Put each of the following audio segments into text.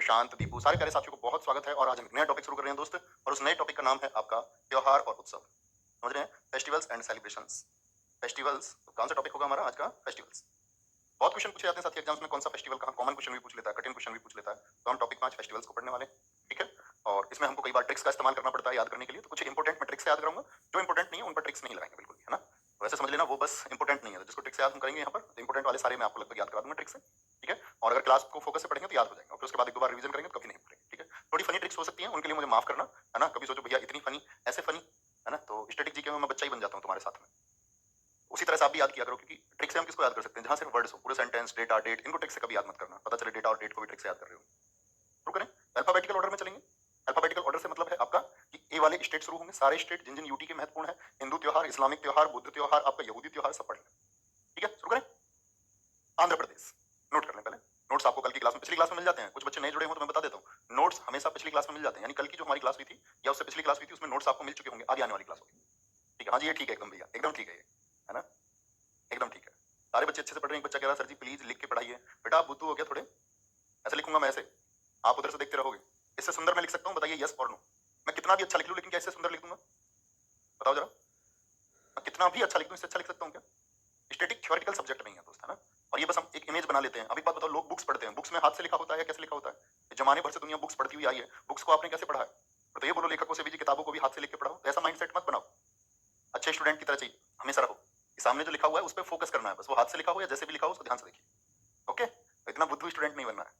प्रशांत, दीपू, सारे प्यारे साथियों को बहुत स्वागत है। और आज हम एक नया टॉपिक शुरू कर रहे हैं दोस्त, और उस नए टॉपिक का नाम है आपका त्योहार और उत्सव। समझ रहे हैं? Festivals and celebrations. फेस्टिवल्स, कौन सा टॉपिक होगा हमारा आज का? फेस्टिवल्स। बहुत क्वेश्चन पूछे जाते हैं साथी एग्जाम्स में, कौन सा फेस्टिवल कहाँ, कॉमन क्वेश्चन भी पूछ लेता है, कठिन क्वेश्चन भी पूछ लेता है। तो हम टॉपिक 5 फेस्टिवल्स को पढ़ने वाले हैं, ठीक है। और इसमें हमको कई बार ट्रिक्स का इस्तेमाल करना पड़ता है याद करने के लिए, तो कुछ इंपॉर्टेंट मैं ट्रिक्स से याद करूंगा, जो इंपॉर्टेंट नहीं है उन पर ट्रिक्स नहीं लगाएंगे बिल्कुल भी, है ना। वैसे समझ लेना वो बस इंपॉर्टेंट नहीं है, तो जिसको ट्रिक्स याद हम करेंगे यहाँ पर, तो इंपॉर्टेंट वाले सारे मैं आपको लगभग याद करा दूंगा ट्रिक्स से, ठीक है। और अगर क्लास को फोकस से पढ़ेंगे तो याद हो जाएगा, और फिर उसके बाद एक दो बार रिवीजन करेंगे तो कभी नहीं भूलेंगे, ठीक है। थोड़ी फनी ट्रिक्स हो सकती है, उनके लिए मुझे माफ करना, है ना। कभी सोचो भैया इतनी फनी, ऐसे फनी, है ना, तो स्टैटिक जीके में मैं बच्चा ही बन जाता हूँ तुम्हारे साथ में। उसी तरह से आप भी याद किया करो, क्योंकि ट्रिक से हम किसको याद कर सकते हैं? जहां सिर्फ वर्ड्स हो, पूरे सेंटेंस, डेटा, डेट, इनको ट्रिक से कभी याद मत करना, पता चले डेटा और डेट को भी ट्रिक से याद कर रहे हो। शुरू करें, अल्फाबेटिकल ऑर्डर में चलेंगे। अल्फाबेटिकल ऑर्डर से मतलब है आपका कि ए वाले स्टेट शुरू होंगे, सारे स्टेट जिन जिन यूटी के महत्वपूर्ण है, हिंदू त्योहार, इस्लामिक त्योहार, बुद्ध त्योहार, आपका यहूदी त्योहार, सब पढ़ेंगे, ठीक है। शुरू करें। आंध्र प्रदेश, नोट कर लें पहले। नोट्स आपको कल की क्लास में, पिछली क्लास में मिल जाते हैं। कुछ बच्चे नए जुड़े हो तो मैं बता देता हूँ, नोट्स हमेशा पिछली क्लास में मिल जाते हैं, यानी कल की जो हमारी क्लास हुई थी या उससे पिछली क्लास हुई थी, उसमें नोट्स आपको मिल चुके होंगे, आगे आने वाली क्लास होगी, ठीक है। हाँ जी, ये ठीक है एकदम भैया, एकदम ठीक है ये, है ना, एकदम ठीक है। सारे बच्चे अच्छे से पढ़ रहे हैं। एक बच्चा कह रहा है सर जी प्लीज लिख के पढ़ाइए। बेटा आप बुद्धू हो गया थोड़े? ऐसे लिखूंगा मैं, ऐसे आप उधर से देखते रहोगे। इससे सुंदर मैं लिख सकता हूँ? बताइए यस और नो। मैं कितना भी अच्छा लिख लूं, लेकिन क्या इससे सुंदर लिख दूंगा? बताओ जरा। मैं कितना भी अच्छा लिख दूं, इससे अच्छा लिख सकता हूँ क्या? स्टैटिक थ्योरेटिकल सब्जेक्ट नहीं है दोस्त, है ना। और ये बस हम एक इमेज बना लेते हैं। अभी बात बताओ, लोग बुक्स पढ़ते हैं, बुक्स में हाथ से लिखा होता है या कैसे लिखा होता है? जमाने भर से दुनिया बुक्स पढ़ती हुई आई है, बुक्स को आपने कैसे पढ़ा है? तो ये बोलो लेखकों से भी जी किताबों को भी हाथ से लिख के पढ़ाओ, ऐसा माइंडसेट मत बनाओ। अच्छे स्टूडेंट की तरह चाहिए हमेशा रहो, सामने जो लिखा हुआ है उस पर फोकस करना है बस, वो हाथ से लिखा हो या जैसे भी लिखा हो उसको ध्यान से देखिए, ओके। इतना बुद्धू स्टूडेंट नहीं बनना है।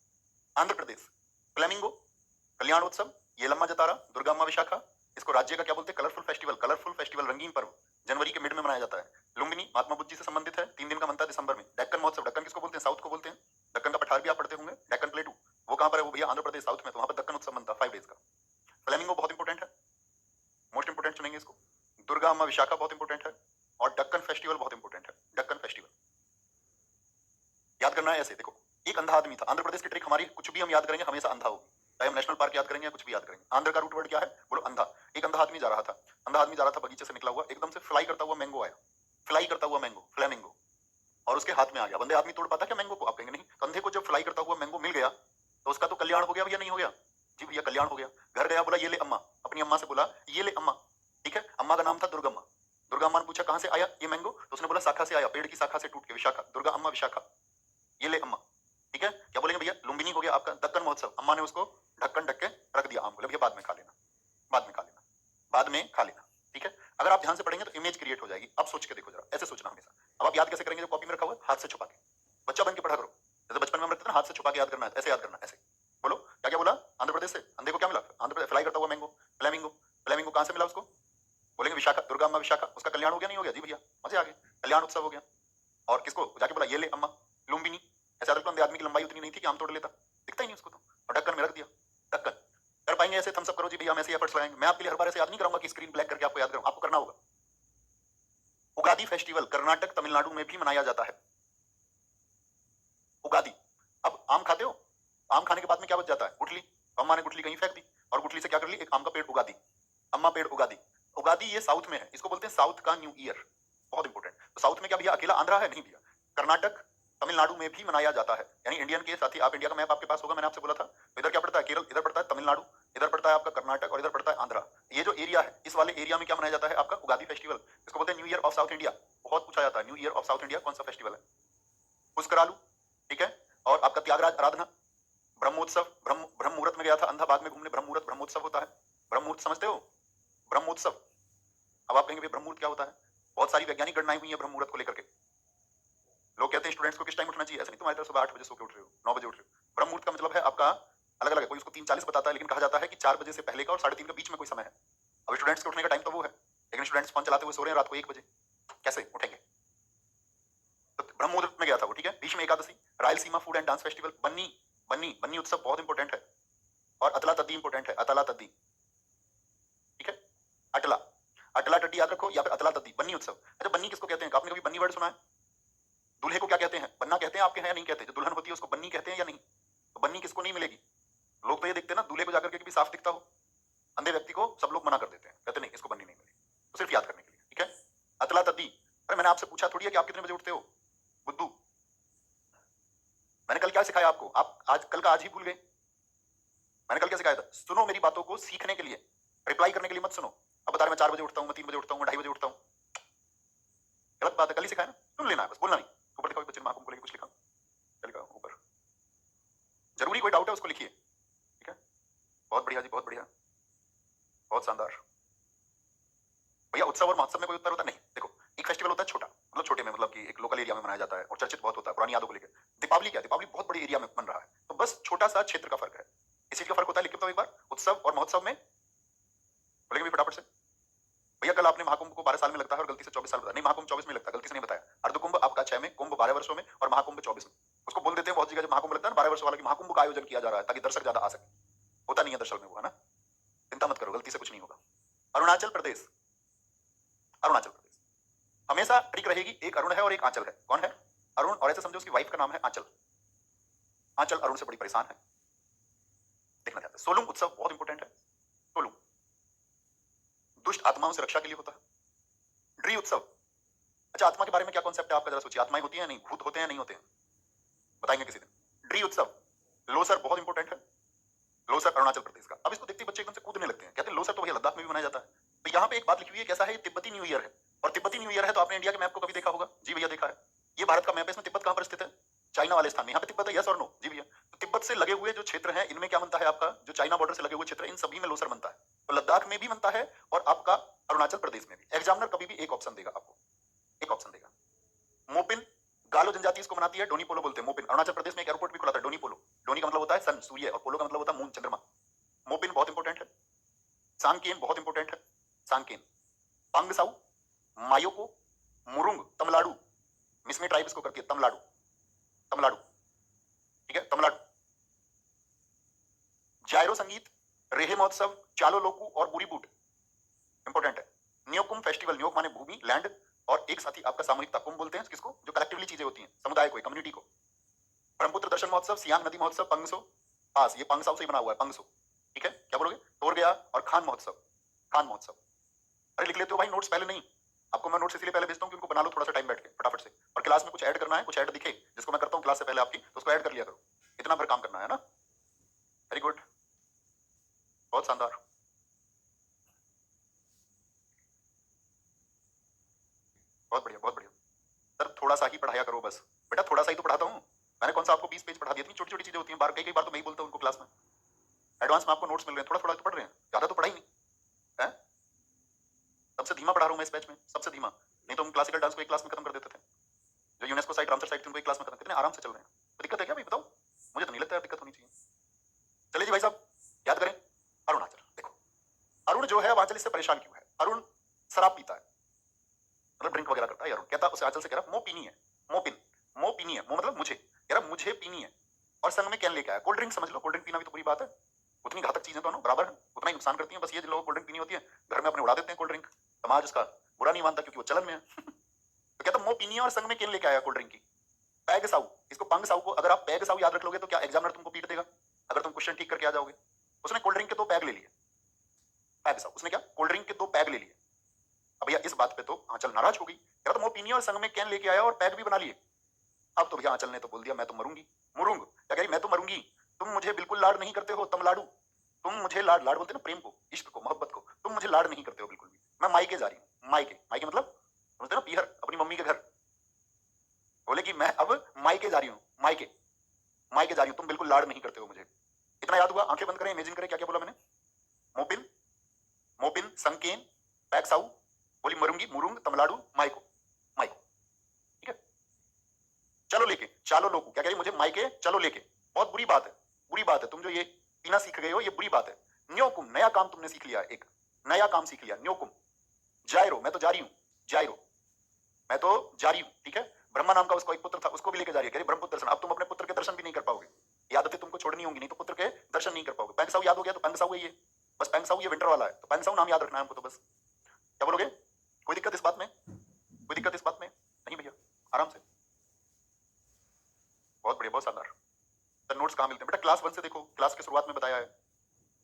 आंध्र प्रदेश, फ्लेमिंगो, कल्याणोत्सव, येलम्मा जतारा, दुर्गा अम्मा विशाखा। इसको राज्य का क्या बोलते हैं? Colourful festival. कलरफुल फेस्टिवल, रंगीन पर्व, जनवरी के मिड में मनाया जाता है। लुम्बिनी महात्मा बुद्ध जी से संबंधित है, 3 दिन का बनता है दिसंबर में। डेक्कन महोत्सव, डेक्कन किसको बोलते हैं? साउथ को बोलते हैं। दक्कन का पठार भी आप पढ़ते होंगे, डेक्कन प्लेटू, वो कहां पर है? वो भैया आंध्र प्रदेश साउथ में, तो वहां पर दक्कन उत्सव बनता है 5 डेज का। फ्लेमिंगो बहुत इंपॉर्टेंट है, मोस्ट इंपॉर्टेंट चुनेंगे इसको। दुर्गा अम्मा विशाखा बहुत इंपॉर्टेंट है, और डक्कन फेस्टिवल बहुत इंपॉर्टेंट है। डक्कन फेस्टिवल याद करना है ऐसे, देखो एक अंधा आदमी था। आंध्र प्रदेश की ट्रिक हमारी, कुछ भी हम याद करेंगे हमेशा अंधा होगी, चाहे हम नेशनल पार्क याद करेंगे या कुछ भी याद करेंगे। आंध्र का रूट वर्ड क्या है? बोलो अंधा। एक अंधा आदमी जा रहा था, अंधा आदमी जा रहा था, बगीचे से निकला हुआ, एकदम से फ्लाई करता हुआ मैंगो आया, फ्लाई करता हुआ मैंगो, फ्लेमिंगो, और उसके हाथ में आ गया। बंदे आदमी तोड़ पाता क्या मैंगो को? आप कहेंगे नहीं। अंधे को जब फ्लाई करता हुआ मैंगो मिल गया तो उसका तो कल्याण हो गया भैया, नहीं हो गया? जी भैया कल्याण हो गया। घर गया, बोला ये ले अम्मा, अपनी अम्मा से बोला ये ले अम्मा, ठीक है। अम्मा का नाम था दुर्गम्मा। दुर्गा अम्मा ने पूछा कहां से आया ये मैंगो? तो उसने बोला शाखा से आया, पेड़ की शाखा से टूट के, विशाखा, दुर्गा अम्मा विशाखा, ये ले अम्मा, ठीक है। क्या बोलेंगे भैया? लुम्बिनी हो गया आपका। दक्कन महोत्सव, अम्मा ने उसको ढक्कन ढक के रख दिया आम को, भैया बाद में खा लेना, बाद में खा लेना, बाद में खा लेना, ठीक है। अगर आप ध्यान से पढ़ेंगे तो इमेज क्रिएट हो जाएगी। अब सोच के देखो जरा, ऐसे सोचना हमेशा। अब आप याद कैसे करेंगे? जो कॉपी में रखा हुआ है, हाथ से छुपा के, बच्चा बन के पढ़ा करो। जैसे बचपन में हम रखते थे ना, हाथ से छुपा के याद करना है, ऐसे याद करना है, ऐसे। बोलो क्या क्या बोला? आंध्र प्रदेश से अंधे को क्या मिला? आंध्र प्रदेश फ्लाई करता हुआ मैंगो, फ्लेमिंगो। फ्लेमिंगो कहां से मिला उसको? बोलेंगे विशाखा, दुर्गा अम्मा विशाखा। उसका कल्याण हो गया, नहीं हो गया? जी भैया मजे आ गए, कल्याण उत्सव हो गया। और किसको जाके बोला? ये ले अम्मा, लुम्बिनी। ऐसे आदमी आदमी की लंबाई उतनी नहीं थी कि आम तोड़ लेता, दिखता ही नहीं उसको, तो और ढक्कन में रख दिया। ढक्कन कर पाएंगे ऐसे? थम्स अप करो जी भैया, हम ऐसे एफर्ट्स लगाएंगे। मैं आपके लिए हर बार ऐसे याद नहीं कराऊंगा कि स्क्रीन ब्लैक करके आपको याद करूं, आपको करना होगा। उगादी फेस्टिवल कर्नाटक तमिलनाडु में भी मनाया जाता है। उगादी। अब आम खाते हो, आम खाने के बाद में क्या बच जाता है? गुठली। अम्मा ने गुठली कहीं फेंक दी, और गुठली से क्या कर ली? एक आम का पेड़ उगा दी, अम्मा पेड़ उगा दी। उगादी ये साउथ में है, इसको बोलते हैं साउथ का न्यू ईयर, बहुत इंपॉर्टेंट। तो साउथ में क्या भैया अकेला आंध्रा है? नहीं भैया, कर्नाटक तमिलनाडु में भी मनाया जाता है। यानी इंडियन के साथी, आप इंडिया का मैप आपके पास होगा, मैंने आपसे बोला था। तो इधर क्या पड़ता है? केरल, इधर पड़ता है तमिलनाडु, इधर पड़ता है आपका कर्नाटक, और इधर पड़ता है आंध्रा। ये जो एरिया है, इस वाले एरिया में क्या मनाया जाता है? आपका उगादी फेस्टिवल। इसको बोलते हैं new year of south India. बहुत पूछा जाता है, new year of south India कौन सा फेस्टिवल है? पुष्करालू, ठीक है। और आपका त्यागराज आराधना, ब्रह्मोत्सव, ब्रह्म मुहूर्त में गया था अंधा बाद में घूमने, ब्रह्म मुहूर्त, ब्रह्मोत्सव होता है। ब्रह्म मुहूर्त समझते हो? ब्रह्मोत्सव। अब आप कहेंगे ब्रह्म मुहूर्त क्या होता है? बहुत सारी वैज्ञानिक गणनाएं हुई है ब्रह्म मुहूर्त को लेकर के। लोग कहते हैं स्टूडेंट्स को किस टाइम उठना चाहिए, ऐसा नहीं तुम्हारी तरह सुबह 8 बजे सो के उठ रहे हो, 9 बजे उठ रहे हो। ब्रह्म मुहूर्त का मतलब है आपका अलग अलग है, कोई उसको 3:40 बताता है, लेकिन कहा जाता है कि 4 बजे से पहले का और 3:30 के बीच में कोई समय है। अब स्टूडेंट्स के उठने का टाइम तो वो है, लेकिन स्टूडेंट्स फोन चलाते हुए सो रहे हैं रात को 1 बजे, कैसे उठेंगे? तो ब्रह्म मुहूर्त में गया था वो, ठीक है। Bhishma Ekadashi, Rayalaseema food and dance festival, Banni Banni Banni उत्सव बहुत इंपॉर्टेंट है, और अतला तद्दी इंपॉर्टेंट है, अतला तद्दी, ठीक है। अटला, अटला टड्डी याद रखो, या फिर अतला तद्दी, बन्नी उत्सव। अच्छा बन्नी किसको कहते हैं? आपने कभी बन्नी वर्ड सुना है? दूल्हे को क्या कहते हैं? बन्ना कहते हैं आपके यहाँ या नहीं कहते? जो दुल्हन होती है उसको बन्नी कहते हैं या नहीं? तो बन्नी किसको नहीं मिलेगी? लोग तो ये देखते हैं ना, दूल्हे को जाकर के भी साफ दिखता हो, अंधे व्यक्ति को सब लोग मना कर देते हैं, कहते नहीं इसको बन्नी नहीं मिलेगी। तो सिर्फ याद करने के लिए, ठीक है। अतला तद्दी। अरे मैंने आपसे पूछा थोड़ी है कि आप कितने बजे उठते हो, बुद्धू। मैंने कल क्या सिखाया आपको? आप आज कल का आज ही भूल गए। मैंने कल क्या सिखाया था, सुनो मेरी बातों को सीखने के लिए, रिप्लाई करने के लिए मत सुनो। अब बता रहे मैं 4 बजे उठता हूँ, मैं 3 बजे उठता हूँ, मैं 2:30 बजे उठता हूँ, गलत बात है। कल ही सिखाया ना, सुन लेना है बस, बोलना नहीं। ऊपर लिखा बच्चे महाकुंभ को लेकर कुछ लिखा, क्या लिखा ऊपर, जरूरी कोई डाउट है उसको लिखिए, ठीक है। बहुत बढ़िया जी, बहुत बढ़िया, बहुत शानदार। भैया उत्सव और महोत्सव में कोई उत्तर होता नहीं। देखो एक फेस्टिवल होता है छोटा, मतलब छोटे में, मतलब कि एक लोकल एरिया में मनाया जाता है और चर्चित बहुत होता है पुरानी यादों को लेकर। दीपावली क्या, दीपावली बहुत बड़े एरिया में बन रहा है, तो बस छोटा सा क्षेत्र का फर्क है, इसी का फर्क होता है। लिख के बताओ एक बार, उत्सव और महोत्सव में, बोलेंगे भी फटाफट से। भैया कल आपने महाकुंभ को 12 साल में लगता है और गलती से 24 साल बताया। नहीं, महाकुंभ 24 में लगता है, गलती से नहीं बताया। अर्धकुंभ आपका 6 में, कुंभ 12 वर्षों में और महाकुंभ 24 में। उसको बोल देते हैं बहुत जगह जब महाकुंभ लगता है 12 वर्ष वाला, कि महाकुंभ का आयोजन किया जा रहा है ताकि दर्शक ज्यादा आ सके। होता नहीं है दरअसल में वो, है ना, चिंता मत करो, गलती से कुछ नहीं होगा। अरुणाचल प्रदेश, अरुणाचल प्रदेश हमेशा ट्रिक रहेगी, एक अरुण है और एक आंचल है। कौन है? अरुण, और ऐसे समझो उसकी वाइफ का नाम है आंचल। आंचल अरुण से बड़ी परेशान है, देखना चाहते हैं। सोलुंग उत्सव बहुत इंपॉर्टेंट है, सोलुंग दुष्ट आत्माओं से रक्षा के लिए होता है। ड्री उत्सव, अच्छा आत्मा के बारे में क्या कॉन्सेप्ट है आपका, जरा सोचिए। आत्माएं होती हैं नहीं, भूत होते हैं नहीं होते हैं, बताएंगे किसी दिन। ड्री उत्सव, लोसर बहुत इंपॉर्टेंट है, लोसर अरुणाचल प्रदेश का। अब इसको देखते बच्चे एकदम से कूदने लगते हैं, कहते हैं लोसर तो भैया लद्दाख में भी मनाया जाता है। तो यहाँ पे एक बात लिखी हुई है, कैसा है, तिब्बती न्यू ईयर है। और तिब्बती न्यू ईयर है तो आपने इंडिया के मैप को कभी देखा होगा? जी भैया देखा है। ये भारत का मैप है, इसमें तिब्बत कहां पर स्थित है? चाइना वाले स्थान में। यहाँ पे तिब्बत है, यस और नो? जी भैया। तो तिब्बत से लगे हुए जो क्षेत्र हैं इनमें क्या बनता है आपका, जो चाइना बॉर्डर से लगे हुए क्षेत्र, इन सभी में लोसर बनता है। तो लद्दाख में भी बनता है और आपका अरुणाचल प्रदेश में भी। एग्जामिनर कभी भी एक ऑप्शन देगा आपको, एक ऑप्शन देगा। मोपिन, गालो जनजाति इसको मनाती है, डोनी पोलो बोलते हैं मोपिन। अरुणाचल प्रदेश में एक एयरपोर्ट भी खुला था, डोनी पोलो। डोनी का मतलब होता है सन, सूर्य, और पोलो का मतलब होता है मून, चंद्रमा। मोपिन बहुत इंपॉर्टेंट है। सांकेन बहुत इंपॉर्टेंट है, सांकेन। पांगसाउ, मायोको, मुरुंग, तमिलनाडु, मिसमी ट्राइब इसको करती है, तमिलनाडु, तमिलनाडु, ठीक है, तमिलनाडु। जायरो संगीत, रेहे महोत्सव, चालो लोकू और बुरी बूट इंपॉर्टेंट है। न्योकुम फेस्टिवल, न्योक माने भूमि, लैंड, और एक साथी आपका सामूहिकता। कुंभ बोलते हैं किसको, जो कलेक्टिवली चीजें होती हैं, समुदाय को, कम्युनिटी को। ब्रह्मपुत्र दर्शन महोत्सव, सियांग नदी महोत्सव, पंगसो पास, ये पंगसाउ से ही बना हुआ है, पंगसो, ठीक है। क्या बोलोगे? तोड़ गया, और खान महोत्सव, खान महोत्सव। अरे लिख लेते हो भाई नोट्स पहले? नहीं, आपको मैं नोट्स इसलिए पहले भेजता हूँ कि उनको बना लो थोड़ा सा टाइम बैठ के फटाफट से। और क्लास में कुछ ऐड करना है, कुछ ऐड दिखे जिसको मैं करता हूँ क्लास से पहले आपकी, तो उसको ऐड कर लिया करो। इतना भर काम करना है ना। वेरी गुड, बहुत शानदार, बहुत बढ़िया, बहुत बढ़िया। सर थोड़ा सा ही पढ़ाया करो बस। बेटा थोड़ा सा ही तो पढ़ाता हूँ मैंने, कौन सा आपको 20 पेज पढ़ा दिया? इतनी छोटी छोटी चीजें होती हैं, बार कई कई बार तो मैं ही बोलता हूँ उनको क्लास में। एडवांस में आपको नोट्स मिल रहे हैं, थोड़ा थोड़ा तो पढ़ रहे हैं, ज्यादा तो पढ़ाई नहीं है। सबसे धीमा पढ़ा रहा हूँ मैं इस बैच में, सबसे धीमा। नहीं तो हम क्लासिकल डांस को एक क्लास में खत्म कर देते थे। जो यूनेस्को साइट, रामसर साइट थी, उनको एक क्लास में खत्म। कितने आराम से चल रहे हैं। तो दिक्कत है क्या भाई, बताओ? मुझे तो नहीं लगता है दिक्कत होनी चाहिए। चलिए जी भाई साहब, याद करें। अरुणाचल, देखो अरुण जो है आंचल इससे परेशान क्यों है? अरुण शराब पीता है, मतलब ड्रिंक वगैरह करता है। अरुण कहता है उसे आंचल से, कह रहा मो पीनी है, मोपिन, मो पीनी है, मो मतलब मुझे, कह रहा मुझे पीनी है। और संग में क्या लेके आया? Cold drink. समझ लो कोल्ड ड्रिंक पीना भी तो बुरी बात है, उतनी घातक चीजें दोनों बराबर है, उतना ही नुकसान करती हैं। बस ये जिन लोगों को कोल्ड ड्रिंक पीनी होती है घर में अपने उड़ा देते हैं कोल्ड ड्रिंक, समाज उसका बुरा नहीं मानता क्योंकि वो चलन में है। तो कहता मो पीनी है और संग में केन लेके आया कोल्ड ड्रिंक की। पैग साउ, इसको पंग साउ को अगर आप पैग साउ याद रख लोगे तो क्या एग्जामिनर तुमको पीट देगा अगर तुम क्वेश्चन ठीक करके आ जाओगे। उसने कोल्ड ड्रिंक के 2 पैग ले लिए, पैग साउ, उसने क्या कोल्ड ड्रिंक के 2 पैग ले लिए। अब भैया इस बात पे तो आंचल नाराज हो गई, कह रहा तो मो पीनी और संग में कैन लेके आया और पैग भी बना लिए। अब तो भैया आंचल ने तो बोल दिया मैं तो मरूंगी, मुरुंग, क्या कह रही, मैं तो मरूंगी, तुम मुझे बिल्कुल लाड नहीं करते हो तमिलनाडु, तुम मुझे लाड, लाड बोलते ना प्रेम को, इश्क को, मोहब्बत को, तुम मुझे लाड नहीं करते हो बिल्कुल भी। मैं मायके जा रही हूँ, मायके, मायके मतलब बोलते ना पीहर, अपनी मम्मी के घर। बोले कि मैं अब मायके जा रही हूँ, मायके, मायके जा रही हूँ, तुम बिल्कुल लाड नहीं करते हो मुझे। इतना याद हुआ? आंखें बंद करें, इमेजिन करें क्या क्या बोला मैंने। मोपिन, मोपिन, संकेन, पैक्साउ, बोली मरूंगी, मुरुंग, तमिलनाडु, माइको, माइको, ठीक है। चलो लेके, चालो लोगू, क्या कह रही मुझे मायके चलो लेके। बहुत बुरी बात है, बुरी बात है, तुम जो ये पीना सीख गए हो ये बुरी बात है। न्योकुम, नया काम तुमने सीख लिया, एक नया काम सीख लिया, न्योकुम। जायरो, मैं तो जा रही हूँ, जायरो, मैं तो जा रही हूँ, ठीक है। ब्रह्मा नाम का उसका एक पुत्र था, उसको भी लेके जा रही है, कह रही ब्रह्मपुत्र दर्शन। अब तुम अपने पुत्र के दर्शन भी नहीं कर पाओगे, ये आदतें तुमको छोड़नी होंगी, नहीं तो पुत्र के दर्शन नहीं कर पाओगे। पैंगसाउ याद हो गया तो पैंगसाउ है ये, बस पैंगसाउ ये विंटर वाला है, तो पैंगसाउ नाम याद रखना है हमको तो बस। क्या बोलोगे? कोई दिक्कत इस बात में? कोई दिक्कत इस बात में? नहीं भैया, आराम से, बहुत बढ़िया, बहुत शानदार। सर नोट्स कहाँ मिलते हैं? बेटा क्लास 1 से देखो, क्लास के शुरुआत में बताया है।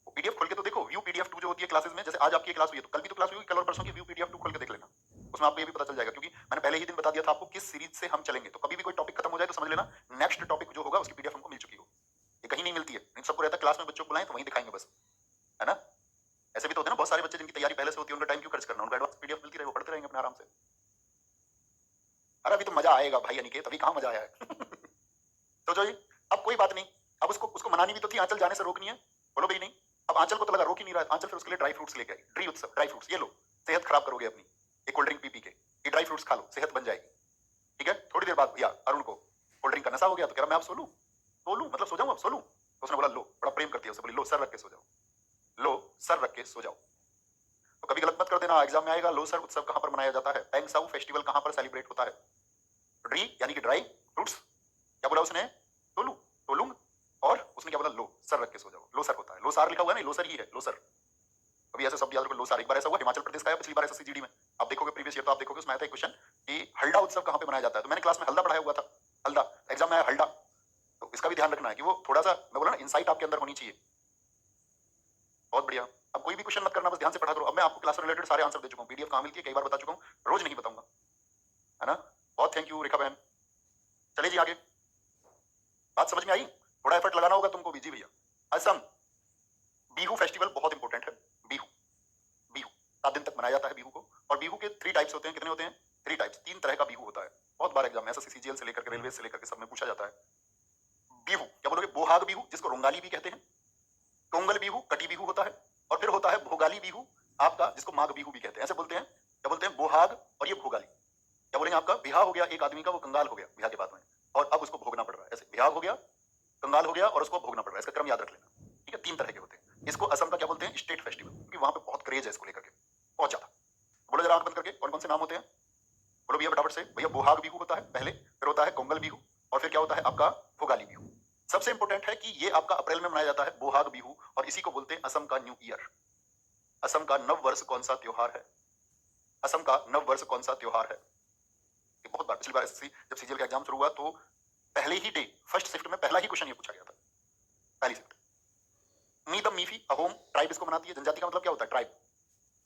पीडीएफ खोल के तो देखो, व्यू पीडीएफ 2 जो होती है क्लासेस में, जैसे आज आपकी क्लास हुई है तो कल भी तो क्लास हुई, कल और परसों की व्यू पीडीएफ 2 खोल के देख लेना, उसमें आपको ये भी पता चल जाएगा। क्योंकि मैंने पहले ही दिन बता दिया था आपको किस सीरीज से हम चलेंगे, तो कभी भी कोई टॉपिक खत्म हो जाए तो समझ लेना नेक्स्ट टॉपिक जो होगा उसकी पीडीएफ हमको मिल चुकी हो। ये कहीं नहीं मिलती है, नहीं सबको रहता है क्लास में बच्चों को बुलाएं तो वहीं दिखाएंगे बस, है ना। ऐसे भी तो होते हैं ना बहुत सारे बच्चे जिनकी तैयारी पहले से होती है, उनका टाइम क्यों खर्च करना, उनको एडवांस पीडीएफ मिलती रहे, वो पढ़ते रहेंगे अपने आराम से। अरे अभी तो मजा आएगा भाई अनिकेत, अभी कहाँ मजा आया है तो जो अब कोई बात नहीं, अब उसको उसको मनानी भी तो थी, आंचल जाने से रोकनी है, बोलो भाई नहीं। अब आंचल को तो लगा रोक ही नहीं रहा, आंचल फिर उसके लिए ड्राई फ्रूट्स लेके आई, ड्री उत्सव ड्राई फ्रूट्स, ये लो सेहत खराब करोगे अपनी, ये कोल्ड ड्रिंक पी के, ये ड्राई फ्रूट्स खा लो सेहत बन जाएगी, ठीक है। थोड़ी देर बाद भैया अरुण को कोल्ड ड्रिंक का नशा हो गया, तो कह रहा मैं अब सो लूं मतलब सो जाऊं, अब सो लूं, तो उसने बोला लो, बड़ा प्रेम करती है उसे, बोली लो सर रख के सो जाओ, लो सर रख के सो जाओ। तो कभी गलत मत कर देना, एग्जाम में आएगा लो सर उत्सव कहां पर मनाया जाता है, पेंग साउ फेस्टिवल कहां पर सेलिब्रेट होता है। ड्री यानी कि ड्राई फ्रूट्स, क्या बोला उसने, टोलू टोलुंग, और उसने क्या बोला लो सर रख के सो जाओ, लो सर होता है, लो सार लिखा हुआ है नहीं, लो सर ही है, लो सर। अभी ऐसे शब्द याद रखो, लो सार। एक बार ऐसा हुआ हिमाचल प्रदेश का है, पिछली बार एसएससी जीडी में आप देखोगे प्रीवियस ईयर, तो आप देखोगे उसमें आया था एक क्वेश्चन कि हल्दा उत्सव कहां पे मनाया जाता है, तो मैंने क्लास में हल्दा पढ़ाया हुआ था, हल्दा एग्जाम में आया हल्दा, तो इसका भी ध्यान रखना है कि वो थोड़ा सा, मैं बोला ना इनसाइट आपके अंदर होनी चाहिए। बहुत बढ़िया, अब कोई भी क्वेश्चन मत करना, बस ध्यान से पढ़ा करो। अब मैं आपको क्लास से रिलेटेड सारे आंसर दे चुका हूँ, पीडीएफ कहाँ मिलती है कई बार बता चुका हूँ, रोज नहीं बताऊंगा, है ना। बहुत थैंक यू रेखा बहन। चलिए जी आगे, बात समझ में आई, थोड़ा एफर्ट लगाना होगा तुमको भी जी भैया। असम बीहू फेस्टिवल बहुत इंपॉर्टेंट है, बीहू बीहू 7 दिन तक मनाया जाता है बीहू को, और बीहू के 3 टाइप्स होते हैं, कितने होते हैं 3 टाइप्स, 3 तरह का बीहू होता है, बहुत बार एग्जाम में एसएससी सीजीएल से लेकर के रेलवे से लेकर के सब में पूछा जाता है। बीहू क्या बोलोगे, बोहाग बीहू जिसको रोंगाली भी कहते हैं, टोंगल बीहू कटी बीहू होता है, और फिर होता है भोगाली बीहू आपका, जिसको माघ बीहू भी कहते हैं, ऐसे बोलते हैं, क्या बोलते हैं बोहाग और ये भोगाली। क्या बोलेंगे, आपका बिहार हो गया एक आदमी का, वो कंगाल हो गया बिहार के बाद में, और अब उसको भोगना पड़ रहा है, ऐसे बिहार हो गया, कंगाल हो गया और उसको भोगना पड़ रहा है, इसका क्रम याद रख लेना, ठीक है। 3 तरह के होते हैं। इसको असम का क्या बोलते हैं, स्टेट फेस्टिवल, क्योंकि वहां पे बहुत क्रेज है इसको लेकर के, बहुत ज्यादा। बोलो जरा आंख बंद करके कौन कौन से नाम होते हैं, बोलो भैया फटाफट से, भैया बोहाग बीहू होता है पहले, फिर होता है कोंगल बीहू, और फिर क्या होता है आपका भोगाली बीहू। सबसे इंपॉर्टेंट है कि ये आपका अप्रैल में मनाया जाता है बोहाग बीहू, और इसी को बोलते हैं असम का न्यू ईयर। असम का नव वर्ष कौन सा त्योहार है, असम का नव वर्ष कौन सा त्योहार है। ये बहुत बार, पिछली बार एसएससी जब सीजीएल का एग्जाम शुरू हुआ तो पहले ही डे फर्स्ट शिफ्ट में पहला ही क्वेश्चन ये पूछा गया था, पहली शिफ्ट। मीदम मीफी अहोम ट्राइब इसको मनाती है, जनजाति का मतलब क्या होता है ट्राइब।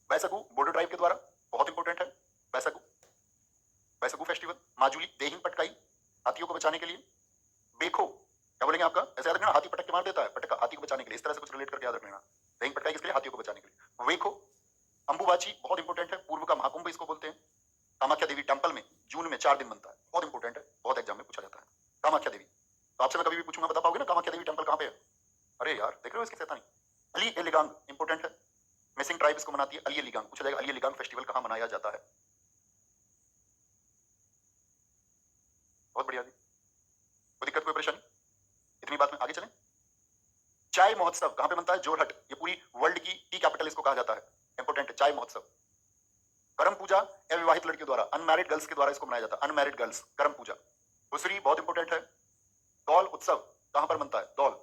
वैसगु बॉर्डर ट्राइब के द्वारा, बहुत इंपॉर्टेंट है वैसगु, वैसगु फेस्टिवल। माजुली देहिंग पटकाई हाथियों को बचाने के लिए। बेखो क्या बोलेंगे आपका, ऐसे याद रखना, हाथी पटक के मार देता है, पटका हाथी को बचाने के लिए, इस तरह से कुछ रिलेट करके याद रखना। देहिंग पटकाई किसके लिए, हाथियों को बचाने के लिए। वेखो अंबुबाची बहुत इंपॉर्टेंट है, पूर्व का महाकुंभ इसको बोलते हैं। कामाख्या देवी टेंपल में जून में 4 दिन बनता है, बहुत इंपॉर्टेंट है, बहुत एग्जाम में पूछा जाता है। कामाख्या देवी, तो आपसे मैं कभी भी पूछूंगा बता पाओगे ना कामाख्या देवी टेंपल कहाँ पे है, अरे यार देख रहे हो इसकी शैतानी। अली ए लिगांग इंपॉर्टेंट है, मिसिंग ट्राइब इसको मनाती है। अली ए लिगांग पूछा जाएगा, अली ए लिगांग फेस्टिवल कहाँ मनाया जाता है। बहुत बढ़िया जी, कोई दिक्कत कोई परेशानी, इतनी बात में आगे चलें। चाय महोत्सव कहां पे बनता है, जोरहट, ये पूरी वर्ल्ड की टी कैपिटल इसको कहा जाता है, इंपॉर्टेंट है चाय महोत्सव। करम पूजा अविवाहित लड़कियों द्वारा, अनमैरिड गर्ल्स के द्वारा इसको मनाया जाता है, अनमैरिड गर्ल्स करम पूजा। हुसरी बहुत इंपॉर्टेंट है। दौल उत्सव कहां पर बनता है, दौल।